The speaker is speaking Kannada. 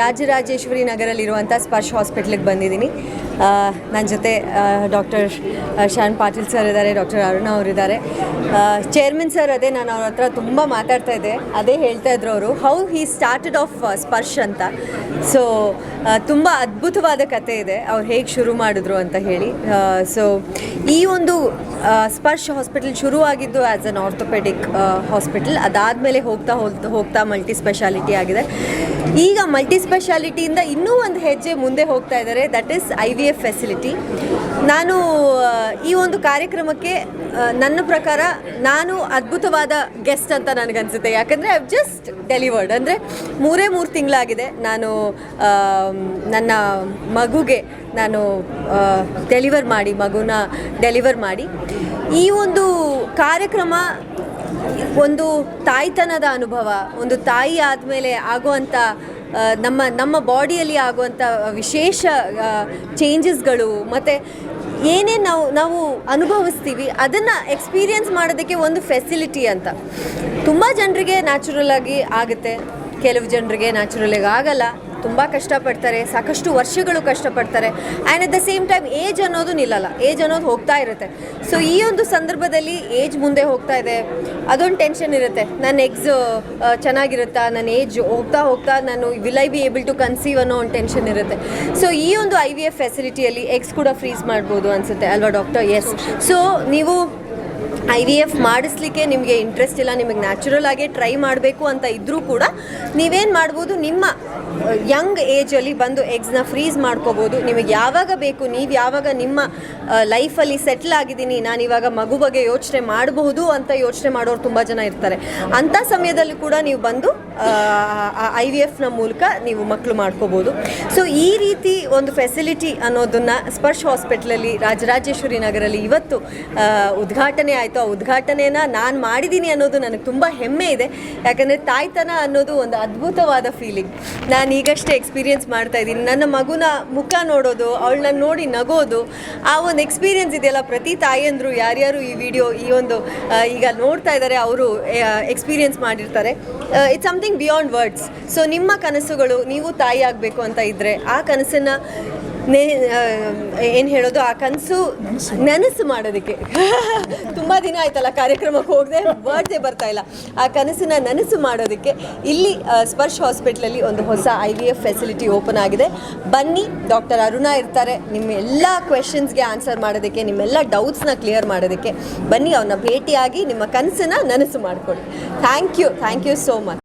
ರಾಜರಾಜೇಶ್ವರಿ ನಗರಲ್ಲಿರುವಂಥ ಸ್ಪರ್ಶ್ ಹಾಸ್ಪಿಟ್ಲಿಗೆ ಬಂದಿದ್ದೀನಿ. ನನ್ನ ಜೊತೆ ಡಾಕ್ಟರ್ ಶಾನ್ ಪಾಟೀಲ್ ಸರ್ ಇದ್ದಾರೆ, ಡಾಕ್ಟರ್ ಅರುಣ ಅವರಿದ್ದಾರೆ. ಚೇರ್ಮನ್ ಸರ್ ಅದೇ ನಾನು ಅವ್ರ ಹತ್ರ ತುಂಬ ಮಾತಾಡ್ತಾ ಇದ್ದೆ, ಅದೇ ಹೇಳ್ತಾ ಇದ್ರು ಅವರು how he started of Sparsh ಅಂತ. ಸೊ ತುಂಬ ಅದ್ಭುತವಾದ ಕತೆ ಇದೆ ಅವ್ರು ಹೇಗೆ ಶುರು ಮಾಡಿದ್ರು ಅಂತ ಹೇಳಿ. ಸೊ ಈ ಒಂದು ಸ್ಪರ್ಶ್ ಹಾಸ್ಪಿಟಲ್ ಶುರುವಾಗಿದ್ದು ಆ್ಯಸ್ ಅನ್ ಆರ್ಥೋಪೆಡಿಕ್ ಹಾಸ್ಪಿಟಲ್, ಅದಾದಮೇಲೆ ಹೋಗ್ತಾ ಮಲ್ಟಿ ಸ್ಪೆಷಾಲಿಟಿ ಆಗಿದೆ. ಈಗ ಮಲ್ಟಿ ಸ್ಪೆಷಾಲಿಟಿಯಿಂದ ಇನ್ನೂ ಒಂದು ಹೆಜ್ಜೆ ಮುಂದೆ ಹೋಗ್ತಾ ಇದ್ದಾರೆ, ದಟ್ ಈಸ್ IVF ಫೆಸಿಲಿಟಿ. ನಾನು ಈ ಒಂದು ಕಾರ್ಯಕ್ರಮಕ್ಕೆ ನನ್ನ ಪ್ರಕಾರ ನಾನು ಅದ್ಭುತವಾದ ಗೆಸ್ಟ್ ಅಂತ ನನಗನ್ಸುತ್ತೆ. ಯಾಕಂದರೆ ಐ ಹ್ಯಾವ್ ಜಸ್ಟ್ ಡೆಲಿವರ್ಡ್, ಅಂದರೆ 3 ತಿಂಗಳಾಗಿದೆ ನಾನು ನನ್ನ ಮಗುಗೆ ನಾನು ಡೆಲಿವರ್ ಮಾಡಿ ಈ ಒಂದು ಕಾರ್ಯಕ್ರಮ ಒಂದು ತಾಯ್ತನದ ಅನುಭವ, ಒಂದು ತಾಯಿ ಆದಮೇಲೆ ಆಗುವಂಥ ನಮ್ಮ ಬಾಡಿಯಲ್ಲಿ ಆಗುವಂಥ ವಿಶೇಷ ಚೇಂಜಸ್ಗಳು ಮತ್ತು ಏನೇನು ನಾವು ಅನುಭವಿಸ್ತೀವಿ ಅದನ್ನು ಎಕ್ಸ್ಪೀರಿಯನ್ಸ್ ಮಾಡೋದಕ್ಕೆ ಒಂದು ಫೆಸಿಲಿಟಿ ಅಂತ. ತುಂಬ ಜನರಿಗೆ ನ್ಯಾಚುರಲ್ ಆಗಿ ಆಗುತ್ತೆ, ಕೆಲವು ಜನರಿಗೆ ನ್ಯಾಚುರಲ್ ಆಗಿ ಆಗಲ್ಲ, ತುಂಬ ಕಷ್ಟಪಡ್ತಾರೆ, ಸಾಕಷ್ಟು ವರ್ಷಗಳು ಕಷ್ಟಪಡ್ತಾರೆ. And at the same time age ಅನ್ನೋದು ನಿಲ್ಲಲ್ಲ, ಏಜ್ ಅನ್ನೋದು ಹೋಗ್ತಾ ಇರುತ್ತೆ. ಸೊ ಈ ಒಂದು ಸಂದರ್ಭದಲ್ಲಿ ಏಜ್ ಮುಂದೆ ಹೋಗ್ತಾ ಇದೆ, ಅದೊಂದು ಟೆನ್ಷನ್ ಇರುತ್ತೆ. ನನ್ನ ಎಗ್ಸ್ ಚೆನ್ನಾಗಿರುತ್ತಾ, ನನ್ನ ಏಜ್ ಹೋಗ್ತಾ ನಾನು will I be able to conceive ಅನ್ನೋ ಒಂದು ಟೆನ್ಷನ್ ಇರುತ್ತೆ. ಸೊ ಈ ಒಂದು IVF ಫೆಸಿಲಿಟಿಯಲ್ಲಿ ಎಗ್ಸ್ ಕೂಡ ಫ್ರೀಸ್ ಮಾಡ್ಬೋದು ಅನಿಸುತ್ತೆ ಅಲ್ವಾ ಡಾಕ್ಟರ್? ಎಸ್. ಸೊ ನೀವು IVF ಮಾಡಿಸ್ಲಿಕ್ಕೆ ನಿಮಗೆ ಇಂಟ್ರೆಸ್ಟ್ ಇಲ್ಲ, ನಿಮಗೆ ನ್ಯಾಚುರಲ್ ಆಗಿ ಟ್ರೈ ಮಾಡಬೇಕು ಅಂತ ಇದ್ದರೂ ಕೂಡ ನೀವೇನು ಮಾಡ್ಬೋದು, ನಿಮ್ಮ ಯಂಗ್ ಏಜಲ್ಲಿ ಬಂದು ಎಗ್ಸ್ನ ಫ್ರೀಸ್ ಮಾಡ್ಕೋಬೋದು. ನಿಮಗೆ ಯಾವಾಗ ಬೇಕು, ನೀವು ಯಾವಾಗ ನಿಮ್ಮ ಲೈಫಲ್ಲಿ ಸೆಟ್ಲ್ ಆಗಿದ್ದೀನಿ, ನಾನಿವಾಗ ಮಗು ಬಗ್ಗೆ ಯೋಚನೆ ಮಾಡಬಹುದು ಅಂತ ಯೋಚನೆ ಮಾಡೋರು ತುಂಬ ಜನ ಇರ್ತಾರೆ. ಅಂಥ ಸಮಯದಲ್ಲಿ ಕೂಡ ನೀವು ಬಂದು IVFನ ಮೂಲಕ ನೀವು ಮಕ್ಕಳು ಮಾಡ್ಕೋಬೋದು. ಸೊ ಈ ರೀತಿ ಒಂದು ಫೆಸಿಲಿಟಿ ಅನ್ನೋದನ್ನು ಸ್ಪರ್ಶ್ ಹಾಸ್ಪಿಟ್ಲಲ್ಲಿ ರಾಜರಾಜೇಶ್ವರಿ ನಗರಲ್ಲಿ ಇವತ್ತು ಉದ್ಘಾಟನೆ ಆಯಿತು. ಆ ಉದ್ಘಾಟನೆನ ನಾನು ಮಾಡಿದ್ದೀನಿ ಅನ್ನೋದು ನನಗೆ ತುಂಬ ಹೆಮ್ಮೆ ಇದೆ. ಯಾಕಂದರೆ ತಾಯ್ತನ ಅನ್ನೋದು ಒಂದು ಅದ್ಭುತವಾದ ಫೀಲಿಂಗ್. ನಾನು ಈಗಷ್ಟೇ ಎಕ್ಸ್ಪೀರಿಯೆನ್ಸ್ ಮಾಡ್ತಾ ಇದ್ದೀನಿ. ನನ್ನ ಮಗುನ ಮುಖ ನೋಡೋದು, ಅವಳನ್ನ ನೋಡಿ ನಗೋದು, ಆ ಒಂದು ಎಕ್ಸ್ಪೀರಿಯೆನ್ಸ್ ಇದೆಯಲ್ಲ, ಪ್ರತಿ ತಾಯಿಯಂದರು ಯಾರ್ಯಾರು ಈ ವಿಡಿಯೋ ಈ ಒಂದು ಈಗ ನೋಡ್ತಾ ಇದ್ದಾರೆ ಅವರು ಎಕ್ಸ್ಪೀರಿಯೆನ್ಸ್ ಮಾಡಿರ್ತಾರೆ. It's something beyond words. So ನಿಮ್ಮ ಕನಸುಗಳು, ನೀವು ತಾಯಿ ಆಗಬೇಕು ಅಂತ ಇದ್ದರೆ ಆ ಕನಸನ್ನು ಏನು ಹೇಳೋದು, ಆ ಕನಸು ನನಸು ಮಾಡೋದಕ್ಕೆ ತುಂಬ ದಿನ ಆಯ್ತಲ್ಲ ಕಾರ್ಯಕ್ರಮಕ್ಕೆ ಹೋಗದೆ, ವರ್ಡ್ಸೇ ಬರ್ತಾ ಇಲ್ಲ. ಆ ಕನಸನ್ನ ನನಸು ಮಾಡೋದಕ್ಕೆ ಇಲ್ಲಿ ಸ್ಪರ್ಶ್ ಹಾಸ್ಪಿಟ್ಲಲ್ಲಿ ಒಂದು ಹೊಸ IVF ಫೆಸಿಲಿಟಿ ಓಪನ್ ಆಗಿದೆ. ಬನ್ನಿ, ಡಾಕ್ಟರ್ ಅರುಣ ಇರ್ತಾರೆ ನಿಮ್ಮ ಎಲ್ಲ ಕ್ವೆಶನ್ಸ್ಗೆ ಆನ್ಸರ್ ಮಾಡೋದಕ್ಕೆ, ನಿಮ್ಮೆಲ್ಲ ಡೌಟ್ಸ್ನ ಕ್ಲಿಯರ್ ಮಾಡೋದಕ್ಕೆ. ಬನ್ನಿ, ಅವ್ರನ್ನ ಭೇಟಿಯಾಗಿ ನಿಮ್ಮ ಕನಸನ್ನ ನನಸು ಮಾಡಿಕೊಡಿ. Thank you so much.